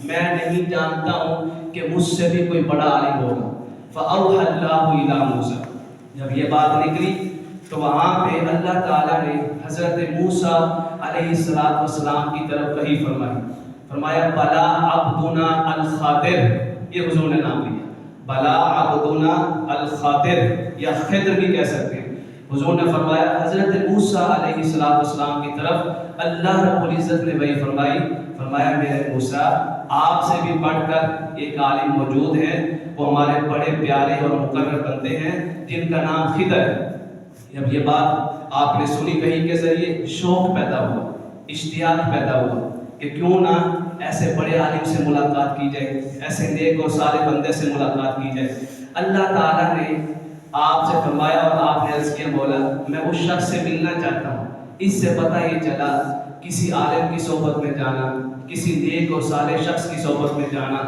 میں نہیں جانتا ہوں کہ مجھ سے بھی کوئی بڑا عالم ہوگا۔ فَأَوْحَى اللَّهُ إِلَىٰ مُوسَىٰ، جب یہ بات نکلی تو وہاں پہ اللہ تعالیٰ نے حضرت موسیٰ علیہ السلام کی طرف وحی فرمایا بلا عبدنا الخاطر، یہ حضور نے نام لیا، بلا عبدنا الخاطر یا خضر بھی کہہ سکتے ہیں۔ حضور نے فرمایا حضرت موسیٰ علیہ السلام کی طرف اللہ رب العزت نے وحی فرمایا میرے موسیٰ آپ سے بھی بڑھ کر ایک عالم موجود ہے، وہ ہمارے بڑے پیارے اور مقرر بندے ہیں جن کا نام خضر ہے۔ جب یہ بات آپ نے سنی وحی کے ذریعے شوق پیدا ہوا، اشتیاق پیدا ہوا کہ کیوں نہ ایسے بڑے عالم سے ملاقات کی جائے، ایسے نیک اور صالح بندے سے ملاقات کی جائے۔ اللہ تعالیٰ نے آپ سے فرمایا اور آپ نے عرض کیا مولا میں اس شخص سے ملنا چاہتا ہوں۔ اس سے پتہ یہ چلا کسی عالم کی صحبت میں جانا، کسی نیک اور صالح شخص کی صحبت میں جانا،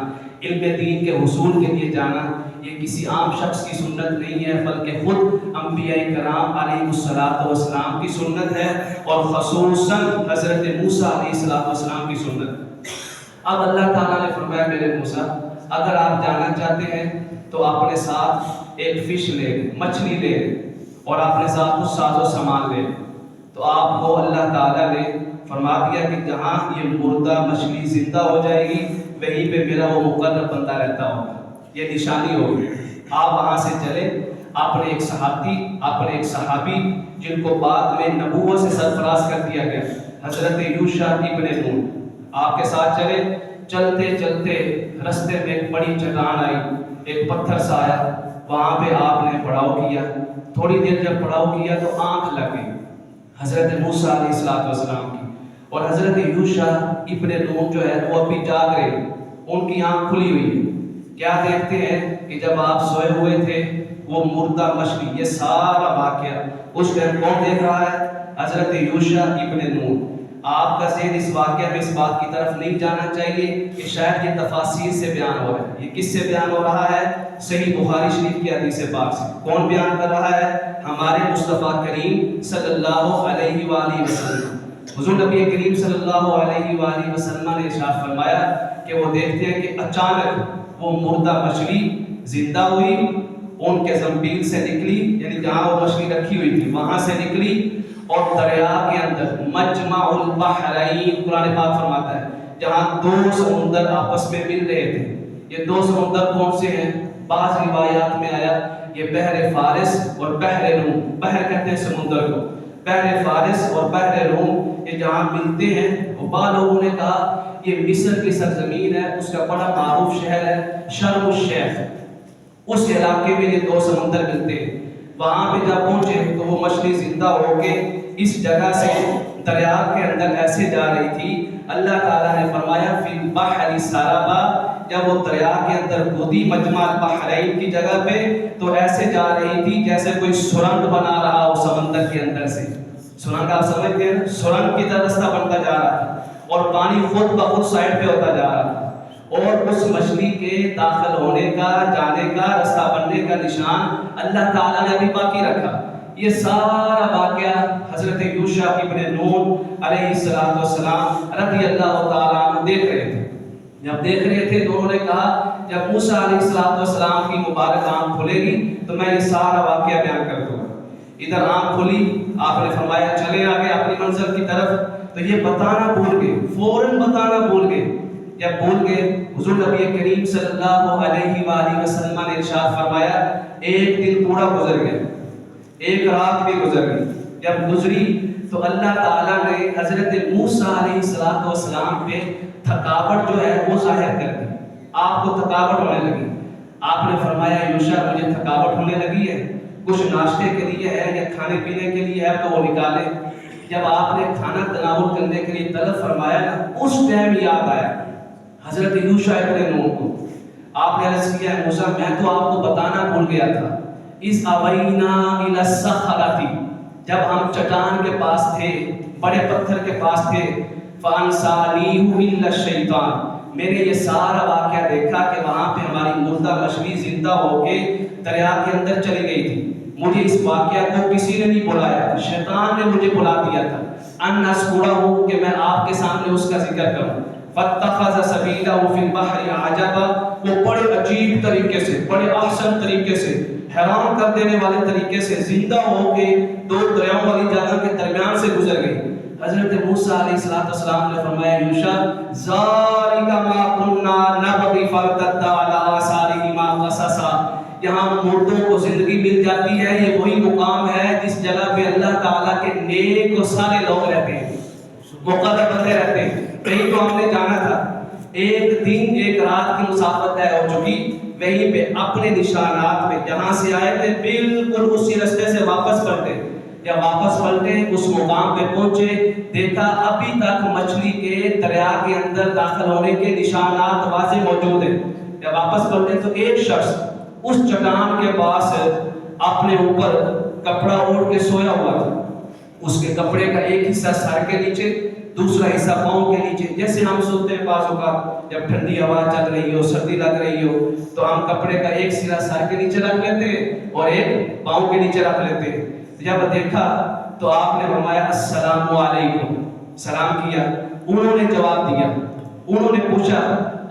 علم دین کے حصول کے لیے جانا، یہ کسی عام شخص کی سنت نہیں ہے بلکہ خود انبیاء کرام علیہ السلام کی سنت ہے، اور خصوصاً حضرت موسیٰ علیہ السلام کی سنت۔ اب اللہ تعالیٰ نے فرمایا میرے موسیٰ اگر آپ جانا چاہتے ہیں تو اپنے ساتھ ایک فش لے لیں، مچھلی لے لیں، اور اپنے ساتھ کچھ ساز و سامان لے لیں۔ تو آپ کو اللہ تعالیٰ نے فرما دیا کہ جہاں یہ مردہ مچھلی زندہ ہو جائے گی وہیں پہ میرا وہ مقرر بندہ رہتا ہوگا، یہ نشانی ہوگی۔ آپ وہاں سے چلے، اپنے ایک صحابی جن کو بعد میں نبوت سے سرفراز کر دیا گیا حضرت یوشع ابن نون، آپ کے ساتھ چلے۔ چلتے چلتے رستے میں ایک بڑی چٹان آئی، ایک پتھر سا آیا، وہاں پہ آپ نے پڑاؤ کیا۔ تھوڑی دیر جب پڑاؤ کیا تو آنکھ لگ گئی حضرت موسیٰ علیہ السلام کی، اور حضرت یوشع ابن نون جو ہے وہ ابھی جاگ رہے ہیں، ان کی آنکھ کھلی ہوئی ہے۔ کیا دیکھتے ہیں کہ جب آپ سوئے ہوئے تھے وہ مردہ مچھلی، یہ سارا واقعہ اس ٹائم کون دیکھ رہا ہے؟ حضرت یوشع ابن نون۔ آپ کا ذہن اس واقعہ میں اس بات کی طرف نہیں جانا چاہیے کہ شاید یہ تفاصیل سے بیان ہو رہا ہے۔ یہ کس سے بیان ہو رہا ہے؟ صحیح بخاری شریف کی حدیث پاک سے۔ کون بیان کر رہا ہے؟ ہمارے مصطفیٰ کریم صلی اللہ علیہ وآلہ وسلم۔ حضور نبی کریم صلی اللہ علیہ وآلہ وسلم نے ارشاد فرمایا کہ وہ دیکھتے ہیں کہ اچانک وہ مردہ مچھلی زندہ ہوئی، ان کے زنبیل سے نکلی، یعنی جہاں وہ مچھلی رکھی ہوئی تھی وہاں سے نکلی، اور دریا کے اندر مجمع البحرین قرآن پاک فرماتا ہے جہاں دو سمندر آپس میں مل رہے تھے۔ یہ دو سمندر کون سے ہیں؟ بعض روایات میں آیا یہ بحر فارس اور بحر روم، بحر کہتے ہیں سمندر کو، بحر فارس اور بحر روم یہ جہاں ملتے ہیں۔ بعض لوگوں نے کہا یہ مصر کی سرزمین ہے، اس کا بڑا معروف شہر ہے شرم الشیخ، اس علاقے میں یہ دو سمندر ملتے ہیں۔ وہاں پہ جب پہنچے تو وہ مچھلی زندہ ہو کے اس جگہ سے دریا کے اندر ایسے جا رہی تھی، اللہ تعالیٰ نے فرمایا فی البحر سربا، جب وہ دریا کے اندر کودی مجمع البحرین کی جگہ پہ تو ایسے جا رہی تھی جیسے کوئی سرنگ بنا رہا ہو سمندر کے اندر سے۔ سرنگ آپ سمجھتے ہیں، سرنگ کی طرح رستہ بنتا جا رہا تھا، اور پانی خود بخود سائڈ پہ ہوتا جا رہا تھا، اور اس مچھلی کے داخل ہونے کا، جانے کا، رستہ بننے کا نشان اللہ تعالیٰ نے بھی باقی رکھا۔ یہ سارا واقعہ حضرت یوشع ابن نون علیہ السلام رضی اللہ تعالیٰ عنہ دیکھ رہے تھے۔ جب دیکھ رہے تھے تو انہوں نے کہا جب موسیٰ علیہ السلام کی مبارک آنکھ کھلے گی تو میں یہ سارا واقعہ بیان کر دوں گا۔ ادھر آنکھ کھلی، آپ نے فرمایا چلے آگے اپنی منزل کی طرف، تو یہ بتانا بھول گئے، فوراً بتانا بھول گئے۔ جب بھول گئے حضور نبی کریم صلی اللہ علیہ وآلہ وسلم نے ارشاد فرمایا ایک دن پورا گزر گیا، ایک رات بھی گزر گئی۔ جب گزری تو اللہ تعالیٰ نے حضرت موسیٰ علیہ السلام پہ تھکاوٹ جو ہے وہ ظاہر کر دی، آپ کو تھکاوٹ ہونے لگی۔ آپ نے فرمایا یوشع مجھے تھکاوٹ ہونے لگی ہے، کچھ ناشتے کے لیے ہے یا کھانے پینے کے لیے ہے تو وہ نکالے۔ جب آپ نے کھانا تناول کرنے کے لیے طلب فرمایا نا، اس ٹائم یاد آیا حضرت یوشع ابن نون کو۔ آپ نے عرض کیا موسیٰ میں تو آپ کو بتانا بھول گیا تھا، اس اوینا الی الصخرۃ، جب ہم چٹان کے پاس تھے، بڑے پتھر کے پاس تھے، فانسانیہ الا الشیطان، میں نے یہ سارا واقعہ دیکھا کہ وہاں پہ ہماری مردہ مچھلی زندہ ہو کے دریا کے اندر چلی گئی تھی۔ مجھے اس واقعہ کو کسی نے نہیں بلایا، شیطان نے مجھے بلا دیا تھا، ان اذکرہ، کہ میں آپ کے سامنے اس کا ذکر کروں۔ فاتخذ سبیلہ فی البحر عجبا، وہ بڑے عجیب طریقے سے، بڑے احسن طریقے سے، حیران کر دینے والے طریقے سے زندہ ہو کے دو دریاؤں والی جگہ کے درمیان سے گزر گئی۔ حضرت موسیٰ علیہ السلام نے فرمایا یوشع ذالک ما کنا نبغی فارتد علی آثارہما قصصا، یہاں مردوں کو زندگی مل جاتی ہے، یہ وہی مقام ہے جس جگہ پہ اللہ تعالیٰ کے نیک و سارے لوگ رہتے ہیں، مقرب بندے رہتے ہیں۔ کہیں تو ہم نے جانا تھا، ایک دن ایک رات کی مسافت طے ہو چکی، وہیں پہ اپنے نشانات پہ جہاں سے آئے تھے بالکل اسی راستے سے واپس پلٹے۔ جب واپس پلٹے اس مقام پہ پہنچے، دیکھا ابھی تک مچھلی کے دریا کے اندر داخل ہونے کے نشانات واضح موجود ہیں۔ جب واپس پلٹے تو ایک شخص اس چٹان کے پاس اپنے اوپر کپڑا اوڑھ کے سویا ہوا تھا، اس کے کپڑے کا ایک حصہ سر کے نیچے، دوسرا حصہ پاؤں کے نیچے۔ جیسے ہم سوتے ہیں بعض اوقات جب ٹھنڈی ہوا چل رہی ہو، سردی لگ رہی ہو، تو ہم کپڑے کا ایک سرا سر کے نیچے رکھ لیتے ہیں اور ایک پاؤں کے نیچے رکھ لیتے ہیں۔ جب دیکھا تو آپ نے فرمایا السلام علیکم، سلام کیا، انہوں نے جواب دیا۔ انہوں نے پوچھا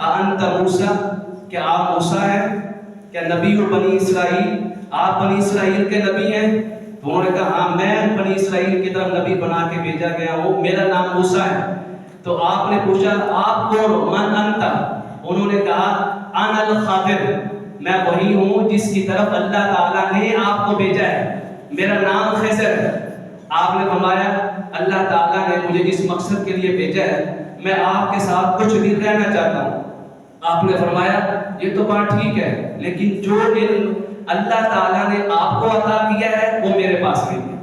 انت موسیٰ، کیا آپ موسیٰ ہیں؟ کیا نبی ہو بنی اسرائیل؟ آپ بنی اسرائیل کے نبی ہیں؟ تو انہوں نے کہا ہاں میں بنی اسرائیل کی طرف نبی بنا کے بھیجا گیا ہوں، میرا نام موسیٰ ہے۔ تو آپ نے پوچھا آپ کون ہو؟ من انت؟ انہوں نے کہا انا الخاطر، میں وہی ہوں جس کی طرف اللہ تعالیٰ نے آپ کو بھیجا ہے، میرا نام خضر ہے۔ آپ نے فرمایا اللہ تعالیٰ نے مجھے جس مقصد کے لیے بھیجا ہے میں آپ کے ساتھ کچھ دن رہنا چاہتا ہوں۔ آپ نے فرمایا یہ تو بات ٹھیک ہے، لیکن جو علم اللہ تعالیٰ نے آپ کو عطا کیا ہے وہ میرے پاس نہیں ہے،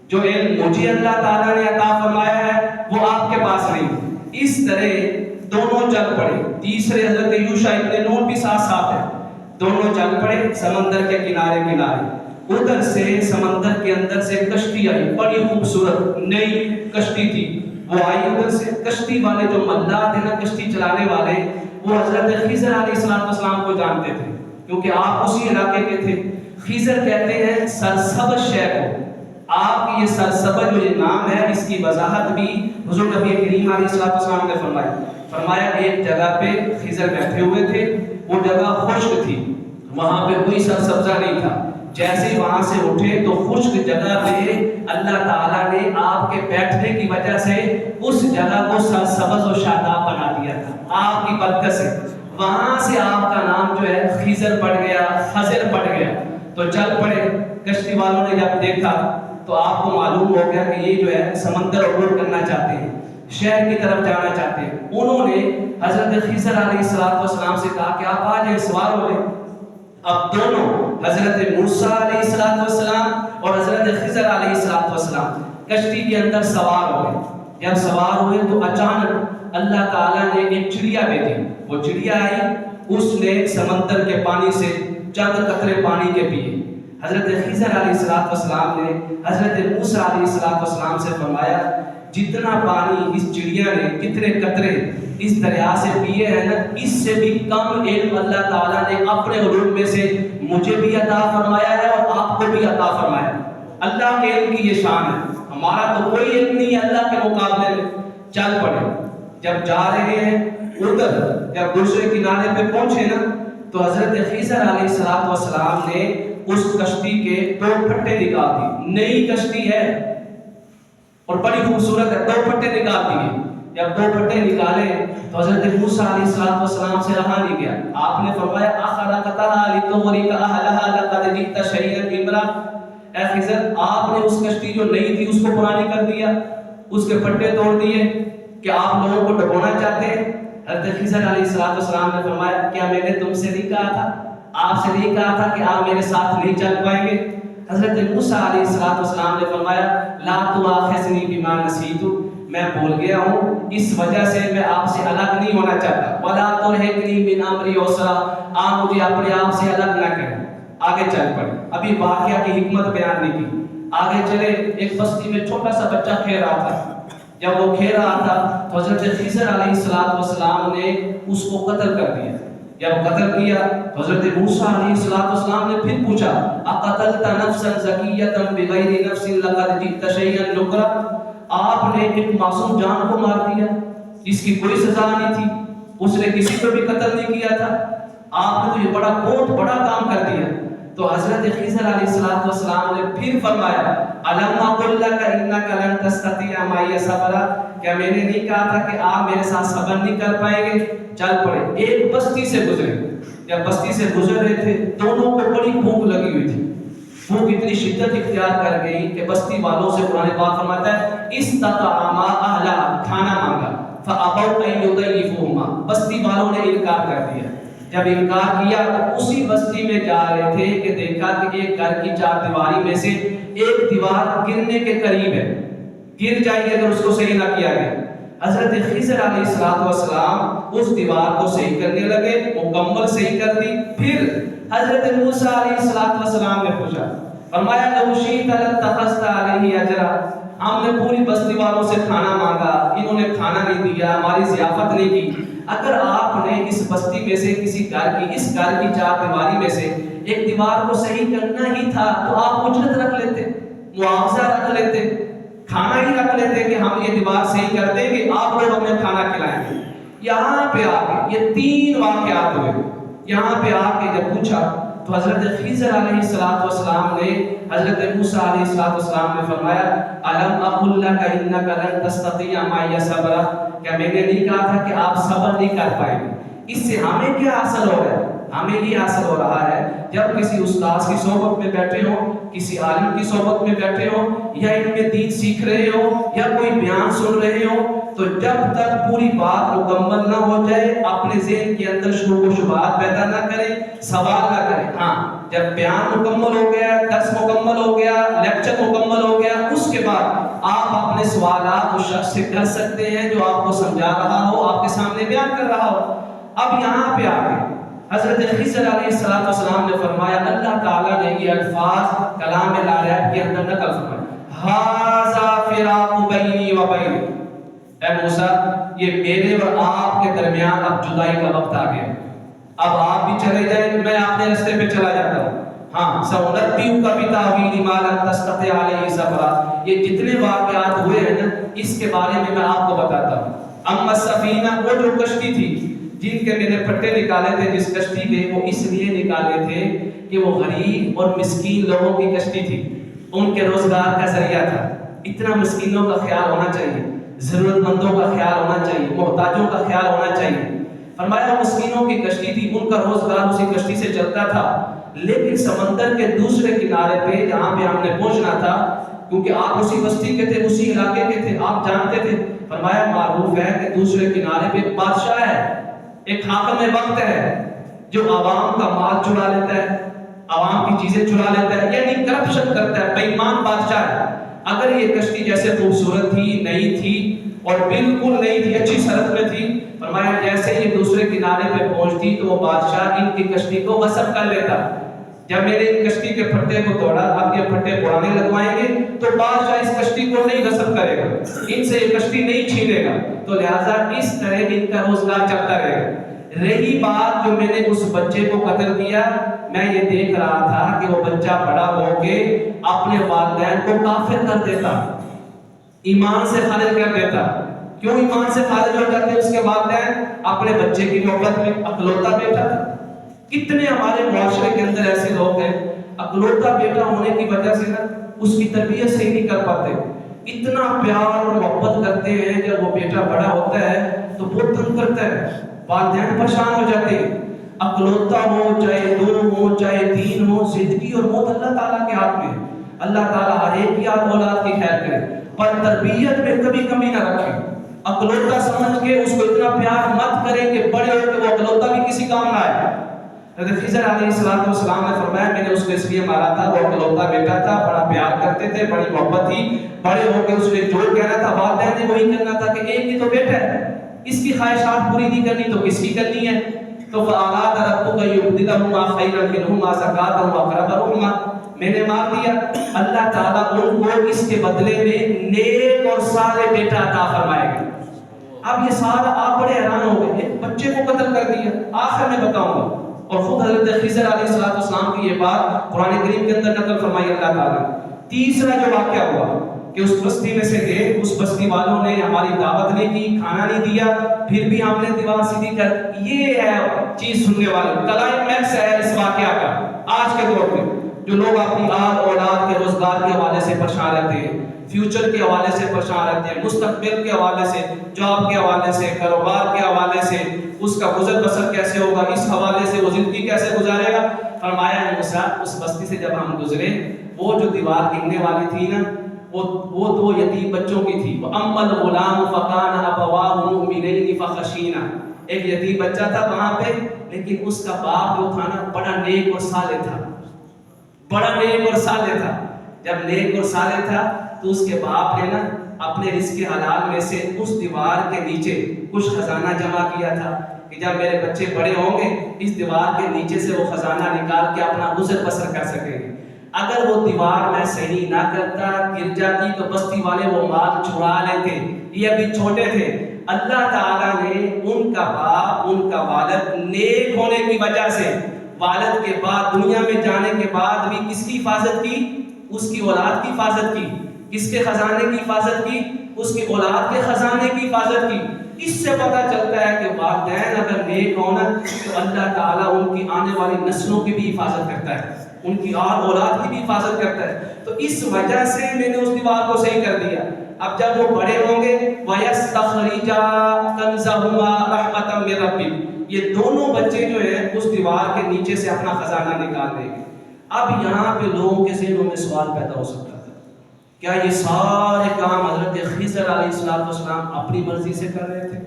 جو علم مجھے اللہ تعالیٰ نے عطا فرمایا ہے وہ آپ کے پاس نہیں ہے۔ اس طرح دونوں چل پڑے۔ تیسرے حضرت یوشع ابن نون بھی ساتھ ساتھ ہے، دونوں چل پڑے سمندر کے کنارے کنارے۔ ادھر سے سمندر کے اندر سے کشتی آئی، بڑی خوبصورت نئی کشتی تھی، وہ آئی ادھر سے۔ کشتی والے جو ملاح تھے نا، کشتی چلانے والے، وہ حضرت خضر علیہ السلام کو جانتے تھے کیونکہ آپ اسی علاقے کے تھے۔ خضر کہتے ہیں سرسبز شے کو۔ آپ کی یہ سرسبز جو یہ نام ہے اس کی وضاحت بھی حضور نبی کریم علیہ السلام نے فرمایا ایک جگہ پہ خضر بیٹھے ہوئے تھے، وہ جگہ خشک تھی، وہاں پہ کوئی سرسبزہ نہیں تھا۔ جیسے وہاں سے اٹھے تو خشک جگہ پہ اللہ تعالیٰ نے آپ کے بیٹھنے کی وجہ سے اس جگہ کو سرسبز و شاداب بنا دیا تھا، آپ کی برکت سے۔ وہاں سے آپ کا نام جو ہے خضر پڑ گیا، خضر پڑ گیا۔ تو چل پڑے۔ کشتی والوں نے جب دیکھا تو آپ کو معلوم ہو گیا کہ یہ جو ہے سمندر عبور کرنا چاہتے ہیں، شہر کی طرف جانا چاہتے ہیں۔ انہوں نے حضرت خضر علیہ السلام سے کہا کہ آپ آ جائیں، سوار ہو لیں۔ اب دونوں حضرت موسیٰ علیہ السلام اور حضرت خضر علیہ السلام کشتی کے اندر سوار ہو گئے۔ جب سوار ہوئے تو اچانک اللہ تعالیٰ نے ایک چڑیا بھیجی۔ وہ چڑیا آئی، اس نے سمندر کے پانی سے چند قطرے پانی کے پیے۔ حضرت خضر علیہ السلام نے حضرت موسیٰ علیہ السلام سے فرمایا جتنا پانی اس چڑیا نے، کتنے قطرے اس دریا سے پیے ہیں نا، اس سے بھی کم علم اللہ تعالیٰ نے اپنے علوم میں سے مجھے بھی عطا فرمایا ہے اور آپ کو بھی عطا فرمایا ہے۔ اللہ کے علم کی یہ شان ہے، ہمارا تو کوئی علم نہیں ہے اللہ کے مقابلے میں۔ چل پڑے۔ جب جا رہے ہیں ادھر، جب دوسرے کنارے پہ پہنچے نا تو حضرت خضر علیہ السلام نے اس کشتی کے 2 پھٹے نکال دی۔ نئی کشتی ہے اور بڑی خوبصورت ہے، 2 پھٹے نکال دیے۔ جب 2 پھٹے نکالے تو حضرت موسیٰ علیہ السلام سے رہا نہیں گیا۔ آپ نے فرمایا اخرقتها لتغرق اهلها لقد جئت شيئا امرا، اے خضر آپ نے اس کشتی جو نئی تھی اس کو پرانی کر دیا، اس کے پھٹے توڑ دیے کہ آپ لوگوں کو ڈبونا چاہتے ہیں۔ حضرت خضر علیہ السلام نے فرمایا کیا میں نے تم سے نہیں کہا تھا، آپ سے نہیں کہا تھا کہ آپ میرے ساتھ نہیں چل پائیں گے؟ حضرت موسیٰ علیہ السلام نے فرمایا لا تؤاخذنی بما نسیت، میں بھول گیا ہوں، اس وجہ سے میں آپ سے الگ نہیں ہونا چاہتا۔ ولا ترہقنی من امری عسرا، آپ مجھے اپنے آپ سے الگ نہ کریں۔ آگے چل پڑے۔ ابھی واقعہ کی حکمت بیان نہیں کی، آگے چلے۔ ایک بستی میں چھوٹا سا بچہ کھیل رہا تھا۔ جب وہ کھیل رہا تھا تو حضرت خضر علیہ السلام نے اس کو قتل کر دیا۔ جب قتل کیا تو حضرت موسیٰ علیہ السلام نے پھر پوچھا اقتلت نفسا زکیۃ بغیر نفس لقد جئت شیئا نکرا، آپ نے ایک معصوم جان کو مار دیا، اس کی کوئی سزا نہیں تھی، اس نے کسی کو بھی قتل نہیں کیا تھا، آپ نے تو یہ بہت بڑا کام کر دیا۔ تو حضرت خضر علیہ السلام نے پھر فرمایا الم اقل لک انک لن تستطیع معی صبرا، کیا میں نے نہیں کہا تھا کہ آپ میرے ساتھ صبر نہیں کر پائیں گے؟ چل پڑے۔ ایک بستی سے گزرے، جب بستی سے گزر رہے تھے دونوں کو بڑی بھوک لگی ہوئی تھی، بھوک اتنی شدت اختیار کر گئی کہ بستی والوں سے قرآن پاک فرماتا ہے استطعما اہلھا، کھانا مانگا، فابوا ان یضیفوہما، بستی والوں نے انکار کر دیا۔ جب انکار کیا تو اسی بستی میں جا رہے تھے کہ دیکھا کہ ایک گھر کی چار دیواری میں سے ایک دیوار گرنے کے قریب ہے، گر جائے گی اگر اس کو صحیح نہ کیا گیا۔ حضرت خضر علیہ السلام اس دیوار کو صحیح کرنے لگے، مکمل صحیح کر دی۔ پھر حضرت موسیٰ علیہ السلام نے پوچھا، فرمایا لو شئت لاتخذت علیہ اجرا، ہم نے پوری بستی والوں سے کھانا مانگا، انہوں نے کھانا نہیں دیا، ہماری ضیافت نہیں کی، اگر آپ نے اس بستی میں سے کسی گھر کی، اس گھر کی چار دیواری میں سے ایک دیوار کو صحیح کرنا ہی تھا تو آپ اجرت رکھ لیتے، معاوضہ رکھ لیتے، کھانا ہی رکھ لیتے کہ ہم یہ دیوار صحیح کر دیں گے، آپ لوگ ہمیں کھانا کھلائیں گے۔ یہاں پہ آ کے یہ تین واقعات ہوئے، یہاں پہ آ کے جب پوچھا تو حضرت خضر علیہ السلام نے حضرت موسیٰ علیہ السلام نے فرمایا الم اقل لک انک لن تستطیع معی صبرا، کیا میں نے نہیں کہا تھا کہ آپ صبر نہیں کر پائیں گے؟ اس سے ہمیں کیا حاصل ہو رہا ہے؟ ہمیں یہ حاصل ہو رہا ہے جب کسی استاذ کی صحبت میں بیٹھے ہو، کسی عالم کی صحبت میں بیٹھے ہو، یا ان میں دین سیکھ رہے ہو، یا کوئی بیان سن رہے ہو، تو جب تک پوری بات مکمل نہ ہو جائے اپنے ذہن کے اندر شکوک و شبہات پیدا نہ کریں، سوال نہ کریں۔ ہاں جب بیان مکمل ہو گیا، درس مکمل ہو گیا، لیکچر مکمل ہو گیا، اس کے بعد آپ اپنے سوالات اس شخص سے کر سکتے ہیں جو آپ کو سمجھا رہا ہو، آپ کے سامنے بیان کر رہا ہو۔ اب یہاں پہ آگے حضرت خضر علیہ السلام نے فرمایا، اللہ تعالیٰ نے یہ الفاظ کلام لا ریب کے اندر نقل فرمایا، ھذا فراق بینی و بینک، اے موسیٰ یہ میرے اور آپ کے درمیان اب جدائی کا وقت آ گیا، اب آپ بھی چلے جائیں، میں اپنے راستے پہ چلا جاتا ہوں۔ ہاں سأنبئک بتأویل ما لم تستطع علیہ صبرا، یہ جتنے واقعات ہوئے ہیں نا اس کے بارے میں آپ کو بتاتا ہوں۔ اما السفینہ، وہ جو کشتی تھی جن کے میں نے پٹے نکالے تھے جس کشتی کے، وہ اس لیے نکالے تھے کہ وہ غریب اور مسکین لوگوں کی کشتی تھی، ان کے روزگار کا ذریعہ تھا۔ اتنا مسکینوں کا خیال ہونا چاہیے، ضرورت مندوں کا خیال ہونا چاہیے، محتاجوں کا خیال ہونا چاہیے۔ فرمایا مسکینوں کی کشتی تھی، ان کا روزگار اسی کشتی سے چلتا تھا، لیکن سمندر کے دوسرے کنارے پہ جہاں پہ ہم نے پہنچنا تھا، کیونکہ آپ اسی بستی کے تھے، اسی علاقے کے تھے، آپ جانتے تھے، فرمایا معروف ہے کہ دوسرے کنارے پہ ایک بادشاہ ہے، ایک حاکم وقت ہے جو عوام کا مال چرا لیتا ہے، عوام کی چیزیں چرا لیتا ہے، یعنی کرپشن کرتا ہے، بے ایمان بادشاہ ہے۔ اگر یہ کشتی جیسے خوبصورت تھی، نئی تھی اور بالکل نئی تھی، اچھی سرحد میں تھی، فرمایا جیسے یہ دوسرے کنارے پہ پہنچتی تو وہ بادشاہ ان کی کشتی کو غصب کر لیتا۔ جب میں نے ان کشتی کے پھٹے کو توڑا، اب یہ پھٹے اڑانے لگوائیں گے تو بادشاہ اس کشتی کو نہیں غصب کرے گا، ان سے یہ کشتی نہیں چھینے گا، تو لہٰذا اس طرح ان کا روزگار چلتا رہے گا۔ رہی بات جو میں نے اس بچے کو قتل کیا، میں یہ دیکھ رہا تھا کہ وہ بچہ بڑا ہو کے اپنے والدین کو کافر کر دیتا، ایمان سے خارج کر دیتا۔ کیوں ایمان سے خارج ہو جاتے اس کے والدین؟ اپنے بچے کی محبت میں، اکلوتا بیٹا تھا۔ کتنے ہمارے معاشرے کے اندر ایسے لوگ ہیں اکلوتا بیٹا ہونے کی وجہ سے نا اس کی تربیت صحیح نہیں کر پاتے، اتنا پیار اور محبت کرتے ہیں، جب وہ بیٹا بڑا ہوتا ہے تو بہت تنگ کرتا ہے، والدین پریشان ہو جاتے ہیں۔ اکلوتا ہو، چاہے دو ہو، چاہے تین ہو، زندگی اور موت اللہ تعالیٰ کے ہاتھ میں، اللہ تعالیٰ ہر ایک کی اولاد کی خیر کرے، پر تربیت میں کبھی کمی نہ رکھے۔ اکلوتا سمجھ کے اس کو اتنا پیار مت کرے کہ بڑے ہو کے وہ اکلوتا بھی کسی کام نہ آئے۔ حضرت خضر علیہ السلام نے فرمایا میں نے اس کو اس لیے مارا تھا، وہ اکلوتا بیٹا تھا، بڑا پیار کرتے تھے، بڑی محبت تھی، بڑے ہو کے اس نے جو کہنا تھا والدین نے وہی کرنا تھا کہ ایک ہی تو بیٹا ہے، اس کی خواہشات پوری نہیں کرنی تو کس کی کرنی ہے؟ تو فَأَرَادَ رَبُّكَ يُبْدِلَهُمَا خَيْرًا مِنْهُمَا زَكَاةً وَأَقْرَبَ رُحْمًا، میں نے مار دیا، اللہ تعالیٰ ان کو اس کے بدلے میں نیک اور صالح بیٹا عطا فرمائے گا۔ اب یہ سارا آپ بڑے حیران ہو گئے، ایک بچے کو قتل کر دیا، آخر میں بتاؤں گا۔ اور خود حضرت خضر علیہ السلام کی یہ بات قرآن کریم کے اندر نقل فرمائی اللہ تعالیٰ۔ تیسرا جو واقعہ ہوا کہ اس بستی میں سے گئے، اس بستی والوں نے ہماری دعوت نہیں کی، کھانا نہیں دیا، پھر بھی ہم نے دیوار سیدھی کر. یہ ہے چیز سننے والے کلائمیکس ہے اس واقعہ کا. آج کے دور میں جو لوگ اپنی اولاد کے روزگار کے حوالے سے پریشان رہتے ہیں، فیوچر کے حوالے سے پریشان رہتے ہیں، مستقبل کے حوالے سے، جاب کے حوالے سے، کاروبار کے حوالے سے، اس کا گزر بسر کیسے ہوگا، اس حوالے سے وہ زندگی کیسے گزارے گا. فرمایا موسیٰ اس بستی سے جب ہم گزرے، وہ جو دیوار گرنے والی تھی نا، وہ دو یتیم بچوں کی تھی. وَأَمَّا الْغُلَامُ فَكَانَ أَبَوَاهُ مُؤْمِنَيْنِ فَخَشِينَا. ایک یتیم بچہ تھا وہاں پہ، لیکن اس کا باپ جو تھا نا بڑا نیک اور صالح تھا، بڑا نیک اور صالح تھا. جب نیک اور صالح تھا تو اس کے باپ نے نا اپنے رزق حلال میں سے اس دیوار کے نیچے کچھ خزانہ جمع کیا تھا کہ جب میرے بچے بڑے ہوں گے اس دیوار کے نیچے سے وہ خزانہ نکال کے اپنا گزر بسر کر سکیں گے. اگر وہ دیوار میں صحیح نہ کرتا، گر جاتی، تو بستی والے وہ مال چرا لیتے. یہ ابھی چھوٹے تھے. اللہ تعالیٰ نے ان کا باپ، ان کا والد نیک ہونے کی وجہ سے والد کے بعد دنیا میں جانے کے بعد بھی کس کی حفاظت کی؟ اس کی اولاد کی حفاظت کی. کس کے خزانے کی حفاظت کی؟ اس کی اولاد کے خزانے کی حفاظت کی. اس سے پتہ چلتا ہے کہ والدین اگر نیک ہونا تو اللہ تعالیٰ ان کی آنے والی نسلوں کی بھی حفاظت کرتا ہے، ان کی اور اولاد کی بھی حفاظت کرتا ہے. تو اس وجہ سے میں نے اس دیوار کو صحیح کر دیا. اب جب وہ بڑے ہوں گے وَيَسْتَخْرِجَا كَنْزَهُمَا رَحْمَةً مِّن رَبِّهِ، یہ دونوں بچے جو ہیں اس دیوار کے نیچے سے اپنا خزانہ نکال دیں گے. اب یہاں پہ لوگوں کے ذہنوں میں سوال پیدا ہو سکتا ہے، کیا یہ سارے کام حضرت خضر علیہ السلام اپنی مرضی سے کر رہے تھے،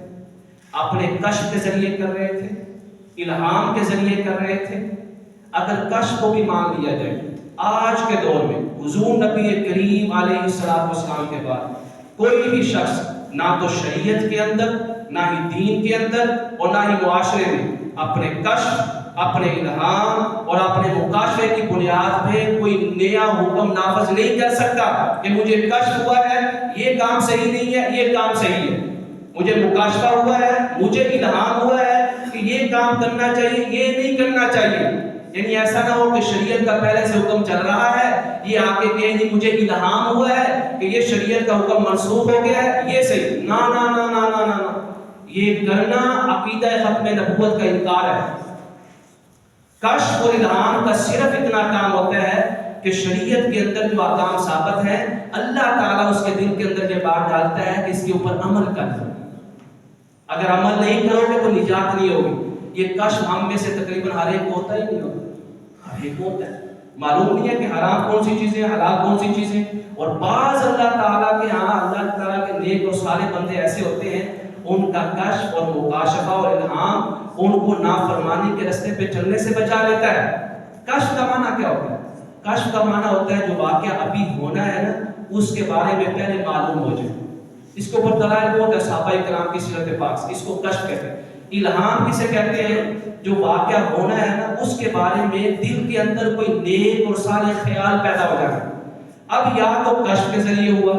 اپنے کشف کے ذریعے کر رہے تھے، الہام کے ذریعے کر رہے تھے؟ اگر کشف کو بھی مان لیا جائے، آج کے دور میں حضور نبی کریم علیہ السلام کے بعد کوئی بھی شخص نہ تو شریعت کے اندر، نہ ہی دین کے اندر، اور نہ ہی معاشرے میں اپنے کشف، اپنے الہام اور اپنے مکاشفے کی بنیاد پہ کوئی نیا حکم نافذ نہیں کر سکتا کہ مجھے کشف ہوا ہے، یہ کام صحیح نہیں ہے، یہ کام صحیح ہے. مجھے مکاشفہ ہوا ہے، مجھے الہام ہوا ہے کہ یہ کام کرنا چاہیے، یہ نہیں کرنا چاہیے. یعنی ایسا نہ ہو کہ شریعت کا پہلے سے حکم چل رہا ہے، یہ آ کے کہیں جی مجھے الہام ہوا ہے کہ یہ شریعت کا حکم منسوخ ہو گیا ہے، یہ صحیح. نا نا نا نا نا نا نا، یہ کرنا عقیدہ ختم نبوت کا انکار ہے. کشف اور الہام کا صرف اتنا کام ہوتا ہے کہ شریعت کے اندر جو احکام ثابت ہیں اللہ تعالیٰ اس کے دل کے اندر یہ بات ڈالتا ہے کہ اس کے اوپر عمل کرنا. اگر عمل نہیں کرو گے تو نجات نہیں ہوگی. یہ کشف ہم میں سے تقریباً ہر ایک ہوتا ہی نہیں ہوتا، ہر ایک ہوتا ہے. معلوم نہیں ہے کہ حرام کون سی چیزیں، حلال کون سی چیزیں. اور بعض اللہ تعالیٰ کے اللہ تعالیٰ کے نیک اور صالح بندے ایسے ہوتے ہیں ان کا کشف اور مکاشفہ اور الہام ان کو نافرمانی کے راستے پہ چلنے سے بچا لیتا ہے. کشف کا معنی کیا ہوتا ہے؟ کشف کا معنی ہوتا ہے جو واقعہ ابھی ہونا ہے نا اس کے بارے میں پہلے معلوم ہو جائے. اس کے اوپر دلائل بہت ہے صحابہ کرام کی سیرت پاک سے. اس کو کشف کہتے ہیں. الہام کسے کہتے ہیں؟ جو واقعہ ہونا ہے نا اس کے بارے میں دل کے اندر کوئی نیک اور صالح خیال پیدا ہو جانا. اب یا تو کشف کے ذریعے ہوا.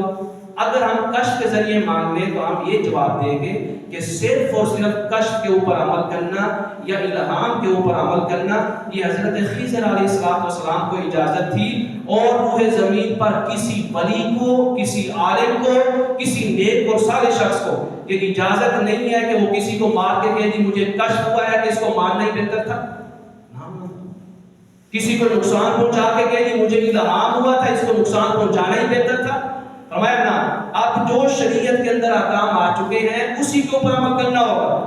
اگر ہم کشف کے ذریعے مان لیں تو ہم یہ جواب دیں گے کہ صرف اور صرف کشف کے اوپر عمل کرنا یا الہام کے اوپر عمل کرنا یہ حضرت خضر علیہ السلام کو اجازت تھی. اور روح زمین پر کسی ولی کو، کسی عالم کو، کسی نیک اور صالح شخص کو یہ اجازت نہیں ہے کہ وہ کسی کو مار کے کہے جی مجھے کشف ہوا ہے کہ اس کو مارنا ہی بہتر تھا. کسی کو نقصان پہنچا کے کہے جی مجھے الہام ہوا تھا اس کو نقصان پہنچانا ہی بہتر تھا. فرمایا نا اب جو شریعت کے اندر احکام آ چکے ہیں اسی کے اوپر عمل کرنا ہوگا.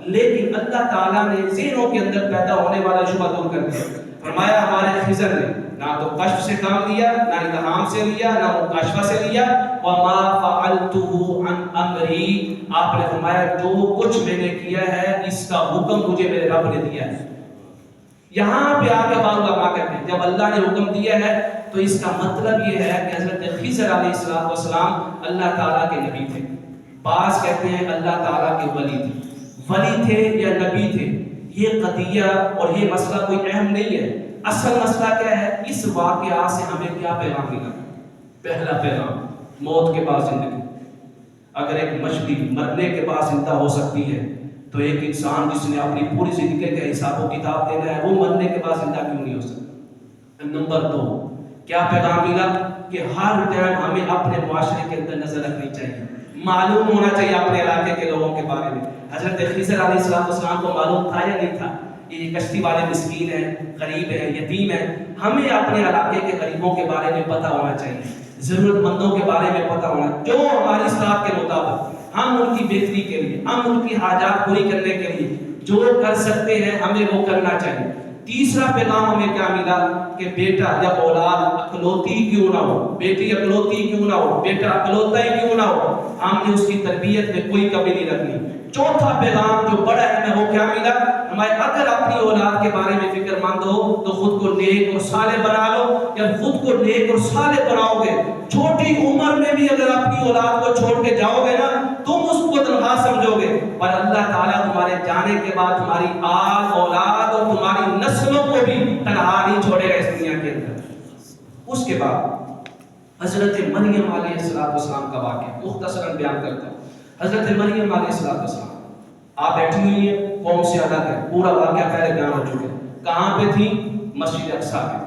لیکن اللہ تعالیٰ نے ذہنوں کے اندر پیدا ہونے والا شبہ دور کر دیا. فرمایا ہمارے خضر نے نہ تو کشف سے کام لیا، نہ الہام سے لیا، نہ مکاشفہ سے لیا. وما فعلته عن امری، آپ نے فرمایا جو کچھ میں نے کیا ہے اس کا حکم مجھے میرے رب نے دیا ہے. یہاں پہ آ کے بعض علماء کہتے ہیں جب اللہ نے حکم دیا ہے تو اس کا مطلب یہ ہے کہ حضرت خضر علیہ السلام اللہ تعالیٰ کے نبی تھے. بعض کہتے ہیں اللہ تعالیٰ کے ولی تھے. ولی تھے یا نبی تھے یہ قضیہ اور یہ مسئلہ کوئی اہم نہیں ہے. اصل مسئلہ کیا ہے؟ اس واقعات سے ہمیں کیا پیغام ملا؟ پہلا پیغام موت کے بعد زندگی. اگر ایک مچھلی مرنے کے بعد زندہ ہو سکتی ہے تو ایک انسان جس نے اپنی پوری زندگی کا حساب و کتاب دینا ہے وہ مرنے کے بعد زندہ کیوں نہیں ہو سکتا؟ نمبر 2 کیا پیغام ملا کہ ہر ٹائم ہمیں اپنے معاشرے کے اندر نظر رکھنی چاہیے، معلوم ہونا چاہیے اپنے علاقے کے لوگوں کے بارے میں۔ حضرت خضر علیہ السلام کو معلوم تھا یا نہیں تھا یہ کشتی والے مسکین ہیں، غریب ہیں، یتیم ہیں؟ ہمیں اپنے علاقے کے غریبوں کے بارے میں پتہ ہونا چاہیے، ضرورت مندوں کے بارے میں پتہ ہونا، جو ہماری اصلاح کے مطابق ہم ان کی بہتری کے لیے، ہم ان کی حاجات پوری کرنے کے لیے جو کر سکتے ہیں ہمیں وہ کرنا چاہیے۔ تیسرا پیغام ہمیں کیا ملا کہ بیٹا یا اولاد اکلوتی کیوں نہ ہو، بیٹی اکلوتی کیوں نہ ہو، بیٹا اکلوتا ہی کیوں نہ ہو، ہم نے اس کی تربیت میں کوئی کمی نہیں رکھنی۔ چوتھا پیغام جو بڑا ہے میں وہ کیا ملا، ہمیں اگر اپنی اولاد کے بارے میں فکر مند ہو تو خود کو نیک اور صالح بنا لو۔ جب خود کو نیک اور صالح بناؤ گے، چھوٹی عمر میں بھی اگر اپنی اولاد کو چھوڑ کے جاؤ گے نا، تم اس کو تنہا سمجھو گے، پر اللہ تعالیٰ تمہارے جانے کے بعد تمہاری آل اولاد اور تمہاری نسلوں کو بھی تنہا نہیں چھوڑے گا اس دنیا کے اندر۔ اس کے بعد حضرت مریم علیہ السلام کا واقعہ مختصراً بیان کرتا ہوں۔ حضرت مریم علیہ السلام آپ بیٹھی ہوئی ہیں، قوم سے الگ ہے، پورا واقعہ پہلے بیان ہو چکا ہے۔ کہاں پہ تھی؟ مسجد اقصیٰ میں۔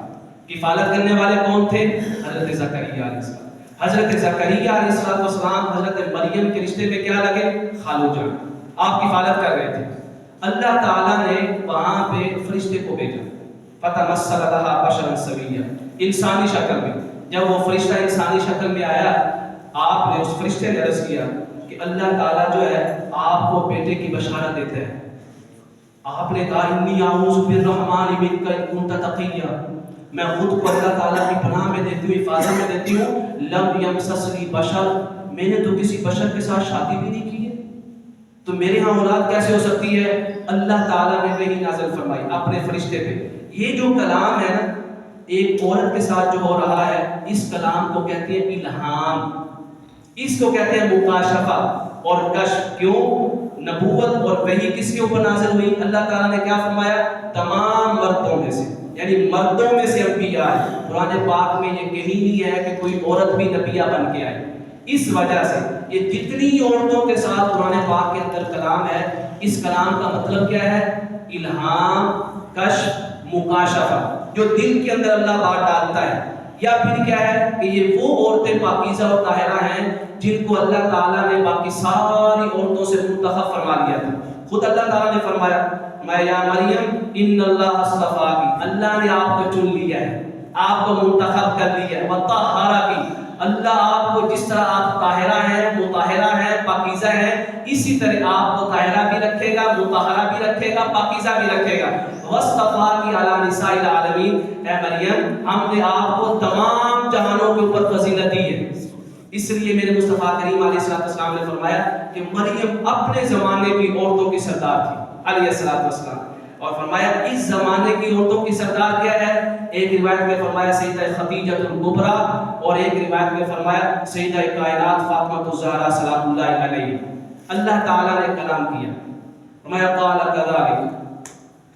کفالت کرنے والے کون تھے؟ حضرت زکریا علیہ السلام۔ حضرت زکریا علیہ السلام حضرت مریم کے رشتے میں کیا لگے؟ خالو جان، آپ کفالت کر رہے تھے۔ اللہ تعالیٰ نے وہاں پہ فرشتے کو بھیجا، فتمثل لها بشرا سویا، انسانی شکل میں۔ جب وہ فرشتہ انسانی شکل میں آیا، آپ نے اس فرشتے نے عرض کیا کہ اللہ تعالیٰ جو ہے آپ کو بیٹے کی بشارت دیتا ہے۔ آپ نے کہا انی اعوذ بالرحمن منک ان کنت تقیا، میں خود کو اللہ تعالیٰ کی پناہ میں دیتی ہوں، حفاظت میں دیتی ہوں، لم یمسسنی بشر، میں نے تو کسی بشر کے ساتھ شادی بھی نہیں کی ہے، تو میرے ہاں اولاد کیسے ہو سکتی ہے؟ اللہ تعالیٰ نے وحی نازل فرمائی اپنے فرشتے پہ۔ یہ جو کلام ہے نا ایک عورت کے ساتھ جو ہو رہا ہے، اس کلام کو کہتے ہیں الہام، اس کو کہتے ہیں مکاشفہ اور کشف۔ کیوں؟ نبوت اور وحی کس کے اوپر نازل ہوئی؟ اللہ تعالیٰ نے کیا فرمایا؟ تمام مردوں میں سے، یعنی مردوں میں سے انبیاء ہے۔ قرآن پاک میں یہ کہیں نہیں ہے کہ کوئی عورت بھی نبیہ بن کے آئے۔ اس وجہ سے یہ جتنی عورتوں کے ساتھ قرآن پاک کے اندر کلام ہے، اس کلام کا مطلب کیا ہے؟ الہام، کشف، مکاشفہ، جو دل کے اندر اللہ بات ڈالتا ہے۔ یا پھر کیا ہے کہ یہ وہ عورتیں پاکیزہ اور طاہرہ ہیں جن کو اللہ تعالیٰ نے باقی ساری عورتوں سے منتخب فرما لیا تھا۔ خود اللہ تعالیٰ نے فرمایا میں یا مریم ان اللہ اصطفاکی، اللہ نے آپ کو چن لیا ہے، آپ کو منتخب کر لیا ہے، وطہرکی، اللہ آپ کو جس طرح آپ طاہرہ ہیں، مطہرہ ہیں، پاکیزہ ہیں، اسی طرح آپ کو طاہرہ بھی رکھے گا، مطہرہ بھی رکھے گا، پاکیزہ بھی رکھے گا۔ وَاصْطَفَاكِ عَلَىٰ نِسَاءِ الْعَالَمِينَ، اے مریم ہم نے آپ کو تمام جہانوں کے اوپر فضیلت دی ہے۔ اس لیے میرے مصطفیٰ کریم علیہ السلام نے فرمایا کہ مریم اپنے زمانے کی عورتوں کی سردار تھی علیہ السلام، اور فرمایا اس زمانے کی عورتوں کی سردار کیا ہے؟ ایک روایت میں فرمایا سیدہ خدیجہ الکبریٰ، اور ایک روایت میں فرمایا سیدہ کائنات فاطمہ الزہرا سلام اللہ علیہ۔ اللہ تعالیٰ نے کلام کیا، فرمایا قال کذلک،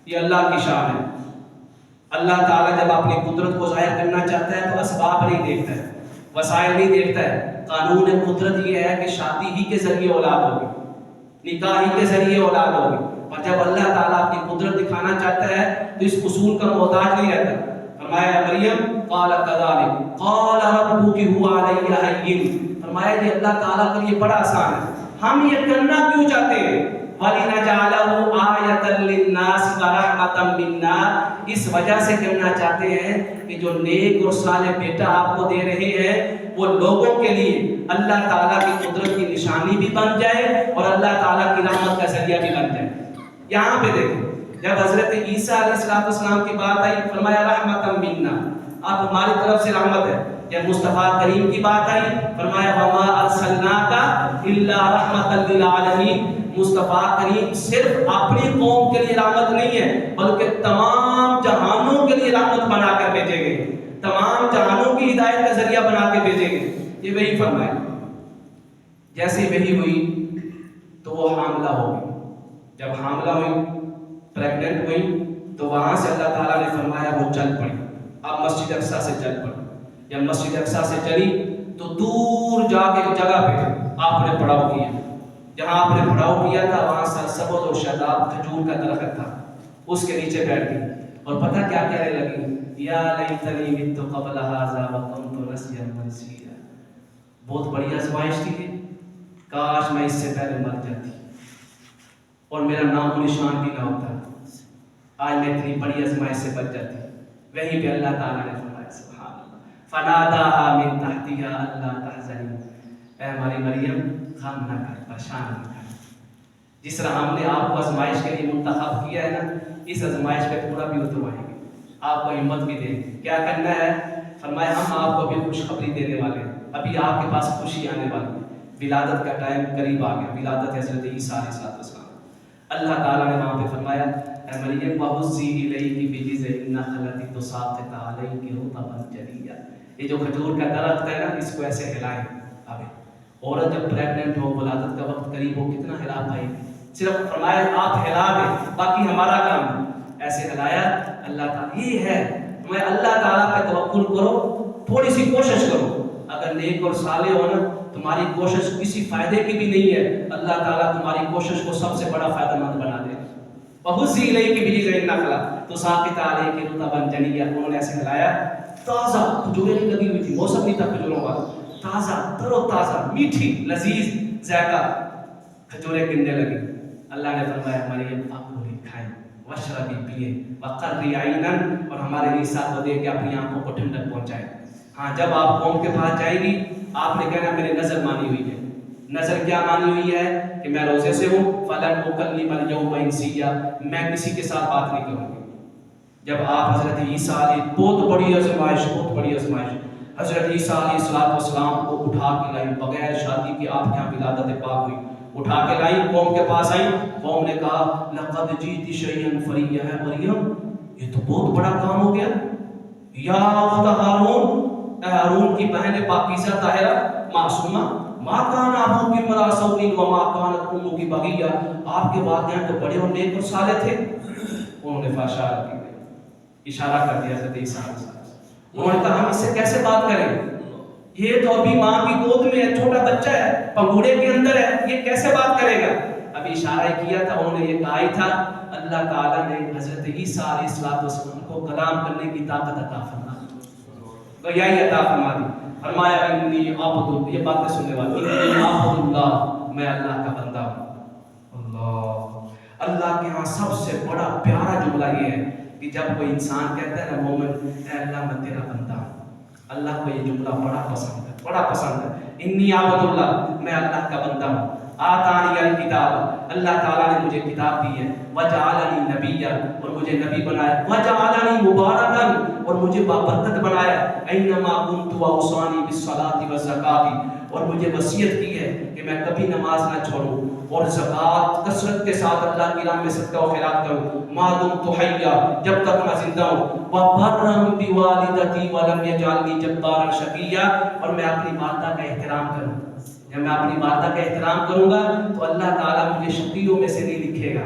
یہ اللہ کی شان ہے۔ اللہ تعالیٰ جب اپنی قدرت کو ظاہر کرنا چاہتا ہے تو اسباب نہیں دیکھتا ہے، وسائل نہیں دیکھتا ہے۔ قانون قدرت یہ ہے کہ شادی ہی کے ذریعے اولاد ہوگی، نکاح ہی کے ذریعے اولاد ہوگی، اور جب اللہ تعالیٰ اپنی قدرت دکھانا چاہتا ہے تو اس اصول کا محتاج نہیں رہتا۔ فرمایا مریم قال کذلک قال ربک هو علی ہین، فرمایا یہ اللہ تعالیٰ کے لیے بڑا آسان ہے، ہم یہ کرنا کیوں چاہتے ہیں؟ وَلِنَجْعَلَهُ آیَةً لِلنَّاسِ وَرَحْمَةً مِنَّا، اس وجہ سے کرنا چاہتے ہیں کہ جو نیک اور صالح بیٹا آپ کو دے رہے ہیں وہ لوگوں کے لیے اللہ تعالیٰ کی قدرت کی نشانی بھی بن جائے اور اللہ تعالیٰ کی رحمت کا ذریعہ بھی بن جائے۔ یہاں پہ دیکھیں جب حضرت عیسیٰ علیہ السلام کی بات آئی فرمایا رحمةً مِنَّا، آپ ہماری طرف سے رحمت ہے۔ جب مصطفیٰ کریم کی بات آئی فرمایا وَمَا أَرْسَلْنَاكَ إِلَّا رَحْمَةً لِلْعَالَمِينَ، مصطفیٰ کریم صرف اپنی قوم کے لیے رحمت نہیں ہے بلکہ تمام جہانوں کے لیے رحمت بنا کر بھیجے گئے، تمام جہانوں کی ہدایت کا ذریعہ بنا کے بھیجے گئے۔ یہ وہی فرمایا۔ جیسے وہی ہوئی تو وہ حاملہ ہو گئی، جب حاملہ ہوئی پریگننٹ ہوئی تو وہاں سے اللہ تعالیٰ نے فرمایا وہ چل پڑی، اب مسجد اقصیٰ سے چل پڑی۔ جب مسجد اقصیٰ سے چلی تو دور جا کے ایک جگہ پہ آپ نے پڑاؤ کیا، جہاں آپ نے پڑاؤ کیا تھا وہاں سرسبز اور شاداب کھجور کا درخت تھا، اس کے نیچے بیٹھ گئی اور پتہ کیا کہنے لگی؟ یا لیتنی مت قبل ھذا وکنت نسیا منسیا، بہت بڑی آزمائش تھی، کاش میں اس سے پہلے مر جاتی اور میرا نام و نشان بھی نہ ہوتا، آج میں اتنی بڑی آزمائش سے بچ جاتی۔ وہیں پہ اللہ تعالیٰ نے فرمایا سبحان اللہ، فناداها من تحتها الا تحزنی، اے ہماری مریم غم نہ کر، پریشان نہ کر، جس طرح ہم نے آپ کو آزمائش کے لیے منتخب کیا ہے نا، اس آزمائش پہ پورا بھی اتروائیں گے، آپ کو ہمت بھی دیں گے۔ کیا کرنا ہے؟ فرمایا ہم آپ کو بھی خوشخبری دینے والے ہیں، ابھی آپ کے پاس خوشی آنے والی ہے، ولادت کا ٹائم قریب آ گیا، ولادت حضرت عیسیٰ علیہ السلام۔ اللہ تعالیٰ نے وہاں پہ فرمایا اے مریم وَهُزِّي إِلَيْكِ بِجِذْعِ النَّخْلَةِ تُسَاقِطْ عَلَيْكِ رُطَبًا جَنِيًّا، یہ جو کھجور کا درخت ہے نا، اس کو ایسے ہلائیں۔ اب عورت جب پریگننٹ ہو، ولادت کا وقت قریب ہو، کتنا ہلا پائے گی؟ صرف فرمایا آپ ہلا دیں، باقی ہمارا کام ہے۔ ایسے ہلایا اللہ تعالیٰ، یہ ہے تمہیں اللہ تعالیٰ پہ توکل کرو، تھوڑی سی کوشش کرو، اگر نیک اور صالح ہو نا، تمہاری کوشش کسی فائدے کی بھی نہیں ہے، اللہ تعالیٰ تمہاری کوشش کو سب سے بڑا فائدہ مند بنا دے۔ وَهُزِّي إِلَيْكِ بِجِذْعِ النَّخْلَةِ تُسَاقِطْ عَلَيْكِ رُطَبًا جَنِيًّا، انہوں نے ایسے ہلایا، تازہ کھجوریں نہیں لگی ہوئی تھی، موسم نہیں تھا کھجوروں کا، تازہ تر و تازہ میٹھی لذیذ ذائقہ کھجوریں گرنے لگی۔ اللہ نے فرمایا مریم فَكُلِي کھائیں، وَاشْرَبِي پیئیں، وَقَرِّي عَيْنًا، اور ہمارے عیسیٰ کو دے کے اپنی آنکھوں کو ٹھنڈک پہنچائے۔ ہاں جب آپ قوم کے پاس جائیں گی، آپ نے کہنا میرے نظر مانی ہوئی ہے۔ نظر کیا مانی ہوئی ہے؟ کہ میں روزے سے ہوں، فَلَنْ أُكَلِّمَ الْيَوْمَ إِنسِيًّا، میں کسی کے ساتھ بات نہیں کروں گی۔ جب آپ حضرت عیسیٰ علیہ، بہت بڑی آزمائش، بہت بڑی آزمائش، حضرت عیسیٰ علیہ السلام کو اٹھا کے لائی، بغیر شادی کے آپ کے یہاں ولادت پاک ہوئی، اٹھا کے لائی، قوم کے پاس آئی، قوم نے کہا لَقَدْ جِئْتِ شَيْئًا فَرِيًّا، ہے مریم یہ تو بہت بڑا کام ہو گیا، یا اخت ہارون، اے ہارون کی بہن پاکیزہ طاہرہ معصومہ، ما کان ابوک امرأ سوء وما کانت امک بغیہ، آپ کے والدین تو بڑے اور نیک اور صالح تھے۔ انہوں نے اشارہ کی، اشارہ کر دیا حضرت عیسیٰ علیہ السلام، انہوں نے کہا ہم اس سے کیسے بات کریں، یہ تو ابھی ماں کی گود میں ہے، چھوٹا بچہ ہے، پنگوڑے کے اندر ہے، یہ کیسے بات کرے گا؟ ابھی اشارہ کیا تھا، انہوں نے یہ کہا ہی تھا، اللہ تعالیٰ نے حضرت عیسیٰ علیہ السلام کو کلام کرنے کی طاقت عطا فرما دی، تو یہی عطا فرما دی۔ فرمایا انی عبد، یہ باتیں سننے والی، انی عبد اللہ، میں اللہ کا بندہ ہوں۔ اللہ کے ہاں سب سے بڑا پیارا جملہ یہ ہے کہ جب کوئی انسان کہتا ہے نا مومن، اے اللہ میں تیرا بندہ ہوں، اللہ کو یہ جملہ بڑا پسند ہے، بڑا پسند ہے۔ انی عبد اللہ، میں اللہ کا بندہ ہوں۔ آتانی الکتاب، اللہ تعالیٰ نے مجھے کتاب دی ہے، وجعلنی نبیا، اور مجھے نبی بنایا، وجعلنی مبارکا، اور مجھے بابرکت بنایا، اینما کنت اوصانی بالصلاۃ والزکاۃ، اور مجھے وصیت کی ہے کہ میں کبھی نماز نہ چھوڑوں اور زکوٰۃ کثرت کے ساتھ اللہ کی راہ میں صدقہ و خیرات کروں، ما دمت حیا، جب تک میں زندہ ہوں، وبرا بوالدتی ولم یجعلنی جبارا شقیا، اور میں اپنی والدہ کا احترام کروں، جب میں اپنی والدہ کا احترام کروں گا تو اللہ تعالیٰ مجھے شقیوں میں سے نہیں لکھے گا،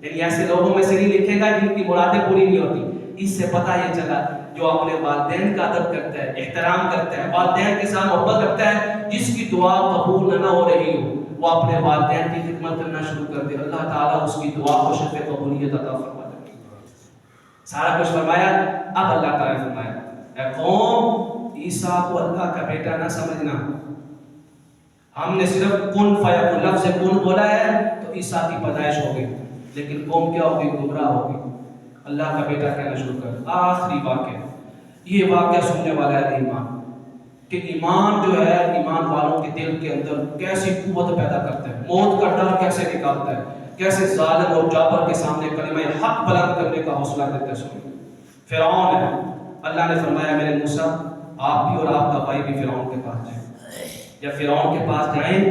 یعنی ایسے لوگوں میں سے نہیں لکھے گا جن کی مرادیں پوری نہیں ہوتی۔ اس سے پتہ یہ چلا جو اپنے والدین کا ادب کرتا ہے، احترام کرتا ہے، والدین کے ساتھ محبت رکھتا ہے، جس کی دعا قبول نہ ہو رہی ہو، وہ اپنے والدین کی خدمت کرنا شروع کر دے، اللہ تعالیٰ اس کی دعا کو شرف قبولیت عطا فرما دے۔ سارا کچھ فرمایا، اب اللہ تعالیٰ نے فرمایا اے قوم، عیسیٰ کو اللہ کا بیٹا نہ سمجھنا، ہم نے صرف کن فیکون لفظ کن بولا ہے تو عیسیٰ کی پیدائش ہو گئی، لیکن قوم کیا ہوگی؟ گمراہ ہوگی، اللہ کا بیٹا کہنا شروع کر۔ آخری واقعہ، یہ واقعہ سننے والا ہے ایمان، کہ ایمان جو ہے ایمان والوں کے دل کے اندر کیسی قوت پیدا کرتا ہے، موت کا ڈر کیسے نکالتا ہے، کیسے ظالم اور جابر کے سامنے کلمہ حق بلند کرنے کا حوصلہ دیتا ہے۔ سنیں، فرعون ہے، اللہ نے فرمایا میرے موسیٰ آپ بھی اور آپ کا بھائی بھی فرعون کے پاس جائیں، جب فرعون کے پاس جائیں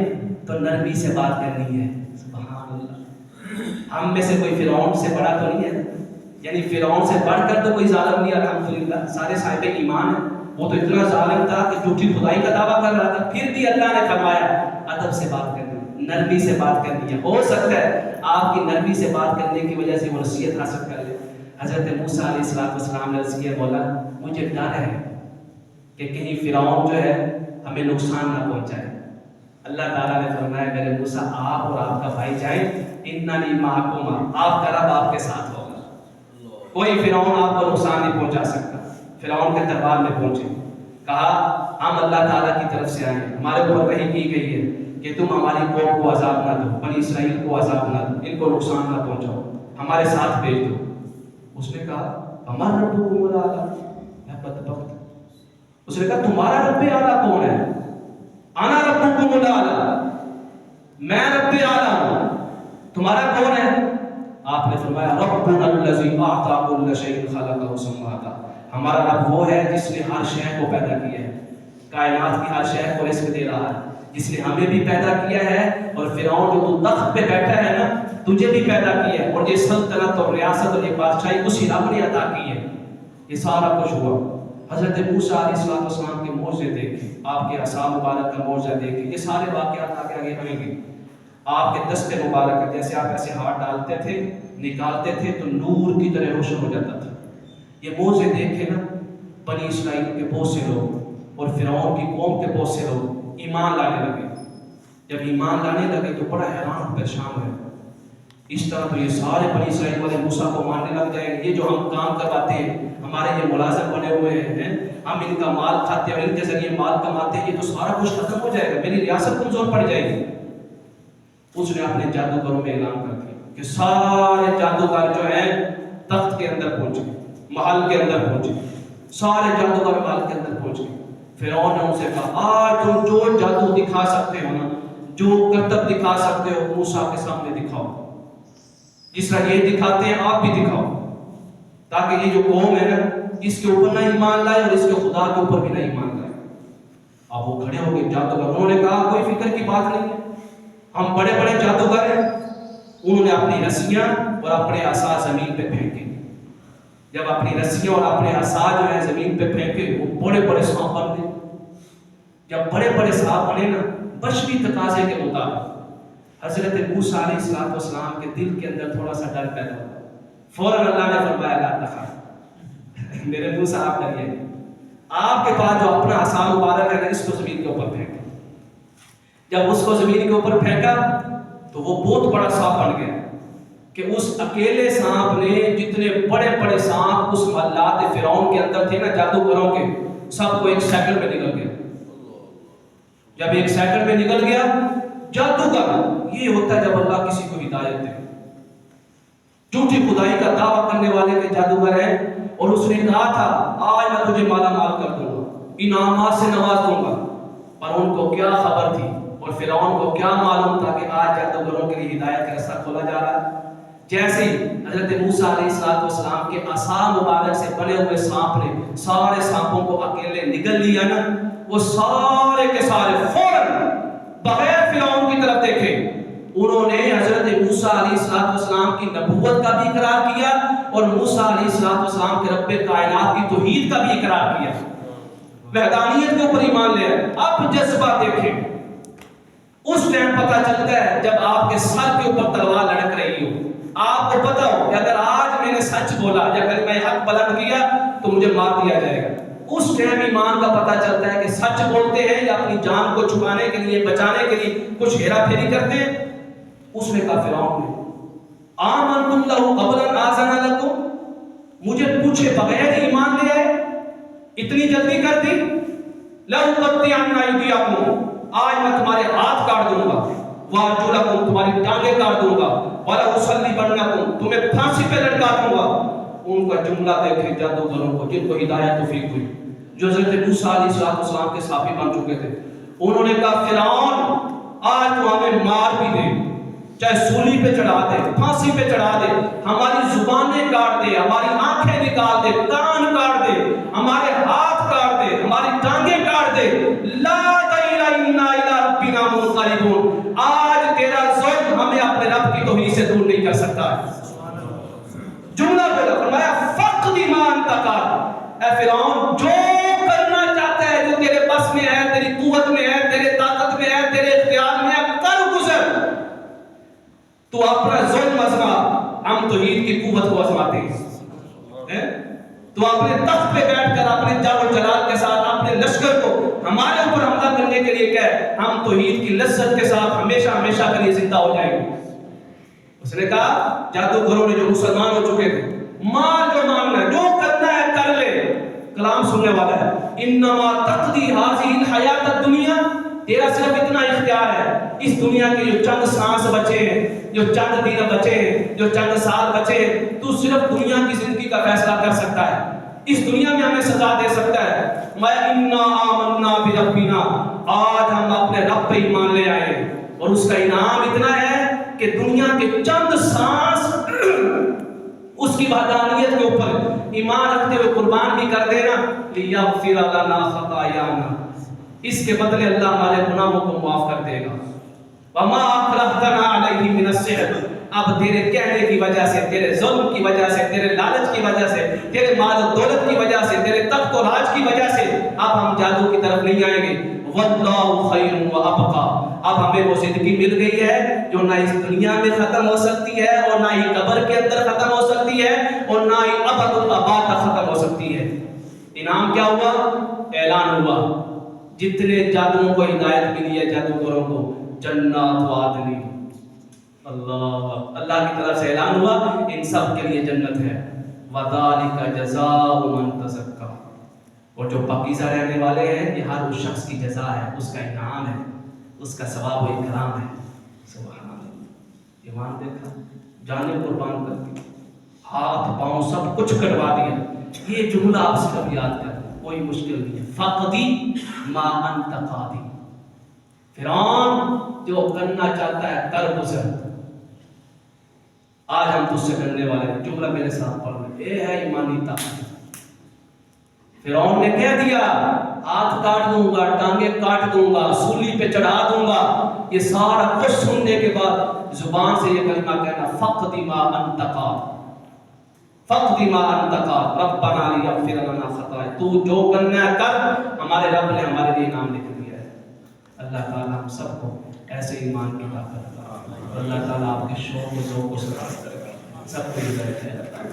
تو نرمی سے بات کرنی ہے۔ سبحان اللہ، ہم میں سے کوئی فرعون سے بڑا تو نہیں ہے، یعنی فرعون سے بڑھ کر تو کوئی ظالم نہیں، الحمدللہ سارے صاحب ایمان ہیں، وہ تو اتنا ظالم تھا کہ جھوٹی خدائی کا دعویٰ کر رہا تھا، پھر بھی اللہ نے فرمایا ادب سے بات کرنی، نرمی سے بات کرنی ہے۔ ہو سکتا ہے آپ کی نرمی سے بات کرنے کی وجہ سے وہ نصیحت حاصل کر لے۔ حضرت موسیٰ علیہ السلام نے عرض کیا، بولا مجھے ڈر ہے کہ کہیں فرعون جو ہے ہمیں نقصان نہ پہنچائے۔ اللہ تعالیٰ نے فرمایا میرے موسیٰ آپ اور آپ کا بھائی جائیں، اننی معکما، آپ کا رب آپ کے ساتھ ہوگا۔ کوئی فرعون آپ کو نقصان نہیں پہنچا سکتا۔ فرعون کے دربار میں پہنچے، کہا ہم اللہ تعالیٰ کی طرف سے آئے ہیں، ہمارے اوپر وحی کی گئی ہے کہ تم ہماری قوم کو عذاب نہ دو، بنی اسرائیل کو عذاب نہ دو، ان کو نقصان نہ پہنچاؤ، ہمارے ساتھ بھیج دو۔ اس نے کہا ہمارا رب اعلیٰ، بدبخت، اس نے کہا تمہارا رب اعلیٰ کون ہے؟ انا ربکم الاعلیٰ، میں رب اعلیٰ ہوں، تمہارا کون ہے؟ آپ نے فرمایا ربنا الذی اعطى كل شيء خلقه ثم هدى، ہمارا رب وہ ہے جس نے ہر شے کو پیدا کیا ہے، کائنات کی ہر شے کو رزق دے رہا ہے، جس نے ہمیں بھی پیدا کیا ہے، اور فرعون جو تو تخت پہ بیٹھا ہے نا، تجھے بھی پیدا کیا ہے، اور یہ سلطنت اور ریاست اور یہ بادشاہی اسی رب نے عطا کی ہے۔ یہ سارا کچھ ہوا۔ حضرت موسیٰ علیہ السلام کے معجزے دیکھے، آپ کے عصا مبارک کا معجزہ دیکھے، یہ سارے واقعات آگے آئیں گے۔ آپ کے دست مبارک جیسے آپ ایسے ہاتھ ڈالتے تھے، نکالتے تھے تو نور کی طرح روشن ہو جاتا تھا۔ یہ معجزے دیکھے نا بنی اسرائیل کے بہت سے لوگ اور فرعون کی قوم کے بہت سے لوگ ایمان لانے لگے۔ جب ایمان لانے لگے تو بڑا حیران اور پریشان ہوئے، اس طرح تو یہ سارے بنی اسرائیل والے موسیٰ کو ماننے لگ جائیں گے، یہ جو ہم کام کرواتے ہیں، ہمارے یہ ملازم بنے ہوئے ہیں، ہم ان کا مال کھاتے اور ان کے ذریعے مال کماتے ہیں، یہ تو سارا کچھ ختم ہو جائے گا، میری ریاست کمزور پڑ جائے گی۔ اس نے اپنے جادوگروں میں اعلان کر دیا کہ سارے جادوگر جو ہیں تخت کے اندر پہنچے، محل کے اندر پہنچے، سارے جادوگر محل کے اندر پہنچے۔ فرعون نے ان سے کہا آج تم جو جادو دکھا سکتے ہو نا، جو کرتب دکھا سکتے ہو، موسیٰ کے سامنے دکھاؤ، جس طرح یہ دکھاتے ہیں آپ بھی دکھاؤ، تاکہ یہ جو قوم ہے نا اس کے اوپر نہ ایمان لائے اور اس کے خدا کے اوپر بھی نہ ایمان لائے۔ اب وہ کھڑے ہو گئے جادوگر، انہوں نے کہا کوئی فکر کی بات نہیں ہے، ہم بڑے بڑے جادوگر ہیں۔ انہوں نے اپنی رسیاں اور اپنے عصا زمین پہ پھینکے، جب اپنی رسیاں اور اپنے عصا جو ہے زمین پہ پھینکے وہ بڑے بڑے سانپ بن گئے۔ جب بڑے بڑے سانپ بنے نا بشری تقاضے کے مطابق، حضرت موسیٰ علیہ السلام کے دل کے اندر تھوڑا سا ڈر پیدا ہوا۔ فوراً اللہ نے فرمایا لا تخاف، میرے موسیٰ آپ ڈریے، آپ کے پاس جو اپنا عصا مبارک ہے اس کو زمین کے اوپر پھینکے۔ جب اس کو زمین کے اوپر پھینکا تو وہ بہت بڑا سانپ بن گیا کہ اس اکیلے سانپ نے جتنے بڑے بڑے سانپ اس ملات فرعون کے اندر تھے نا جادوگروں کے، سب کو ایک سیکنڈ میں نگل گیا۔ جب ایک سیکنڈ میں نگل گیا، جادوگر یہ ہوتا ہے جب اللہ کسی کو ہدایت دے۔ جھوٹی خدائی کا دعویٰ کرنے والے کے جادوگر ہیں، اور اس نے کہا تھا آج میں تجھے مالا مال کر دوں گا، انعامات سے نواز دوں گا، پر ان کو کیا خبر تھی اور فرعون کو کیا معلوم تھا کہ آج جادوگروں کے لیے ہدایت کا راستہ کھولا جا رہا ہے۔ جیسے حضرت موسیٰ علیہ السلام کے عصا مبارک سے بنے ہوئے سانپ نے سارے سانپوں کو اکیلے نگل لیا نا، وہ سارے کے سارے فوراً بغیر فرعون کی طرف دیکھے، انہوں نے حضرت موسیٰ علیہ السلام کی نبوت کا بھی اقرار کیا اور موسیٰ علیہ السلام کے رب کائنات کی توحید کا بھی اقرار کیا، وحدانیت کے اوپر ایمان لے آئے۔ اب جذبہ دیکھیں، اس ٹائم پتہ چلتا ہے جب آپ کے سر کے اوپر تلوار لڑک رہی ہو، آپ کو پتہ ہو کہ اگر آج میں نے سچ بولا یا اگر میں حق بلند کیا تو مجھے مار دیا جائے گا۔ اس ٹائم ایمان کا پتہ چلتا ہے کہ سچ بولتے ہیں یا اپنی جان کو چھپانے کے لیے بچانے کے لیے کچھ ہیرا پھیری کرتے ہیں۔ اس نے کہا فرعون نے آمنتم لہ قبل ان آذن لکم، مجھے پوچھے بغیر ایمان لے آئے، اتنی جلدی کر دی۔ لأقطعن أيديكم، آج میں تمہارے ہاتھ کاٹ دوں گا، وارجلکم، تمہاری ٹانگیں کاٹ دوں گا، ولأصلبنکم، تمہیں پھانسی پہ لٹکا دوں گا۔ ان کا جملہ دیکھیں جادوگروں کو جن کو ہدایت توفیق ہوئی، جو حضرت موسیٰ علیہ السلام کے صحابی بن چکے تھے، انہوں نے کہا فرعون آج تو ہمیں مار بھی دے، چاہے سولی پہ چڑھا دے، پھانسی پہ چڑھا دے، ہماری زبانیں کاٹ دے، ہماری آنکھیں نکال دے، کان کاٹ دے، ہمارے ہاتھ کاٹ دے، ہماری ٹانگیں کاٹ دے، لا تیل انا الی ربنا منقلبون، آج تیرا ظلم ہمیں اپنے رب کی توحید سے دور نہیں کر سکتا ہے۔ جملہ پہلا فرمایا فقد ایمان تقال، اے فرعون جو کرنا چاہتا ہے، جو تیرے بس میں ہے، تیری قوت میں ہے، تیرے طاقت میں ہے، تیرے اختیار میں ہے، کر گزر، تو اپنا ظلم آزما، ہم توحید کی قوت کو آزماتے ہیں۔ تو اپنے تخت پہ بیٹھ کر اپنے جلال و جلال کے ساتھ اپنے لشکر کو ہمارے اوپر حملہ کرنے کے لیے کہے، ہم توحید کی لذت کے ساتھ ہمیشہ ہمیشہ کے لیے زندہ ہو جائیں گے۔ اس نے کہا جادوگروں نے جو مسلمان ہو چکے تھے، مال جو انما تقضی هذه الحیات الدنیا، تیرا صرف اتنا اختیار ہے، اس دنیا کے جو چند سانس بچے ہیں، جو چند دن بچے ہیں، جو چند سال بچے ہیں، تو صرف دنیا کی زندگی کا فیصلہ کر سکتا ہے، اس دنیا میں ہمیں سزا دے سکتا ہے۔ میں انا آمنا بربنا، آج ہم اپنے رب پہ ایمان لے آئے اور اس کا انعام اتنا ہے کہ دنیا کے چند سانس اس کی وحدانیت کے اوپر ایمان رکھتے ہوئے قربان بھی کر دینا، لیغفر لنا خطایانا، اس کے بدلے اللہ ہمارے گناہوں کو معاف کر دے گا۔ وما اکرہتنا علیہ من السحر، اب تیرے کہنے کی وجہ سے، تیرے ظلم کی وجہ سے، تیرے لالچ کی وجہ سے، تیرے مال و دولت کی وجہ سے، تیرے تخت و راج کی وجہ سے اب ہم جادو کی طرف نہیں آئیں گے۔ واللہ خیر و ابقا، اب ہمیں وہ زندگی مل گئی ہے جو نہ اس دنیا میں ختم ہو سکتی ہے اور نہ ہی قبر کے اندر ختم ہو سکتی ہے اور نہ ہی ابد الاباد تک ختم ہو سکتی ہے۔ انعام کیا ہوا؟ اعلان ہوا، جتنے جادوؤں کو ہدایت ملی ہے جادوگروں کو، جنات و عدن، اللہ کی طرف سے اعلان ہوا ان سب کے لیے جنت ہے۔ وَذَلِكَ جَزَاءُ مَن تَزَكَّىٰ، اور جو پاکیزہ رہنے والے ہیں یہ ہر اس شخص کی جزا ہے، اس کا انعام ہے، اس کا ثواب و اکرام ہے۔ سبحان اللہ، ایمان دیکھا، جانیں قربان کر دی، ہاتھ پاؤں سب کچھ کٹوا دیا۔ یہ جملہ آپ صرف یاد کر، کوئی مشکل نہیں ہے۔ فَقْضِ مَا أَنْتَ قَاضٍ، فرعون جو کرنا چاہتا ہے کر گزر، آج ہم تجھ سے کرنے والے ہیں۔ جملہ میرے ساتھ پڑھ لیں، اے ہے ایمانی طاقت۔ فرعون نے کہہ دیا ہاتھ کاٹ دوں گا، ٹانگیں کاٹ دوں گا، سولی پہ چڑھا دوں گا، یہ سارا کچھ سننے کے بعد زبان سے یہ کلمہ کہنا، فَقْضِ مَا أَنْتَ قَاضٍ، فَقْضِ مَا أَنْتَ قَاضٍ رَبَّنَا لِيَغْفِرَ لَنَا خَطَايَانا، تو جو کرنا ہے کر، ہمارے رب نے ہمارے لیے نام لکھ دیا ہے۔ اللہ تعالیٰ ہم سب کو ایسے ایمان کی طاقت عطا، اللہ تعالیٰ آپ کے شوق و ذوق کو سلامت کرے، سب کو ہدایت عطا۔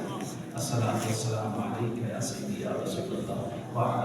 الصلاۃ والسلام علیک یا سیدی یا رسول اللہ۔